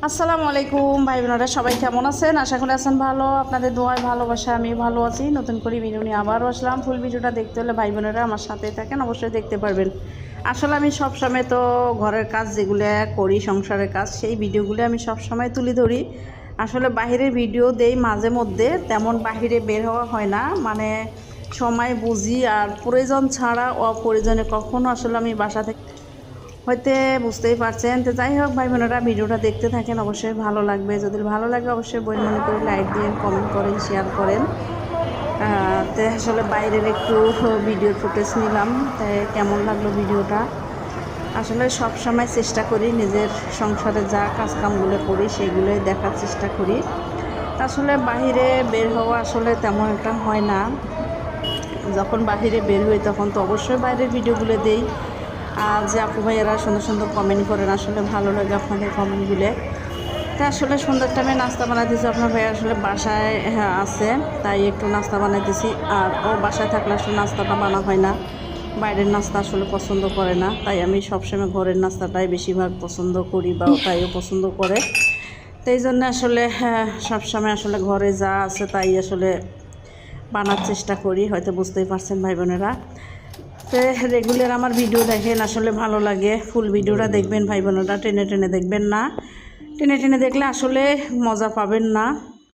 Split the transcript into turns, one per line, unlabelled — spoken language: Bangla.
আসসালামু আলাইকুম ভাই বোনেরা, সবাই কেমন আছেন? আশা করি আছেন ভালো। আপনাদের দোয়ায় ভালোবাসা আমি ভালো আছি। নতুন করে ভিডিও নিয়ে আবারও আসলাম। ফুল ভিডিওটা দেখতে হলে ভাই বোনেরা আমার সাথে থাকেন, অবশ্যই দেখতে পারবেন। আসলে আমি সবসময় তো ঘরের কাজ যেগুলো করি, সংসারের কাজ, সেই ভিডিওগুলো আমি সবসময় তুলে ধরি। আসলে বাহিরের ভিডিও দেই মাঝে মধ্যে, তেমন বাহিরে বের হওয়া হয় না, মানে সময় বুঝি আর প্রয়োজন ছাড়া অপ্রয়োজনে কখনো আসলে আমি বাসা থেকে হয়তো বুঝতেই পারছেন। তো যাই হোক ভাই বোনেরা, ভিডিওটা দেখতে থাকেন, অবশ্যই ভালো লাগবে। যদি ভালো লাগে অবশ্যই বই মনে করে লাইক দিন, কমেন্ট করেন, শেয়ার করেন। তো আসলে বাইরের একটু ভিডিওর ফুটেজ নিলাম, তাই কেমন লাগলো ভিডিওটা। আসলে সব সময় চেষ্টা করি নিজের সংসারে যা কাজকামগুলো করি সেগুলোই দেখার চেষ্টা করি। আসলে বাহিরে বের হওয়া আসলে তেমন একটা হয় না। যখন বাহিরে বের হই তখন তো অবশ্যই বাইরের ভিডিওগুলো দেই। আর যে আপু ভাইয়েরা সুন্দর সুন্দর কমেন্ট করেন, আসলে ভালো লাগে আপনাদের কমেন্টগুলো। তা আসলে সন্ধ্যার টাইমে নাস্তা বানাইতেছি। আপনার ভাই আসলে বাসায় আছে, তাই একটু নাস্তা বানাইতেছি। আর ও বাসায় থাকলে আসলে নাস্তাটা বানা হয় না, বাইরের নাস্তা আসলে পছন্দ করে না। তাই আমি সবসময় ঘরের নাস্তাটাই বেশিরভাগ পছন্দ করি, বা তাইও পছন্দ করে। তো এই জন্য আসলে সবসময় আসলে ঘরে যা আছে তাই আসলে বানার চেষ্টা করি। হয়তো বুঝতেই পারছেন ভাই বোনেরা। তো রেগুলার আমার ভিডিও দেখেন, আসলে ভালো লাগে। ফুল ভিডিওটা দেখবেন ভাই বোনেরা, টেনে টেনে দেখবেন না। টেনে টেনে দেখলে আসলে মজা পাবেন না।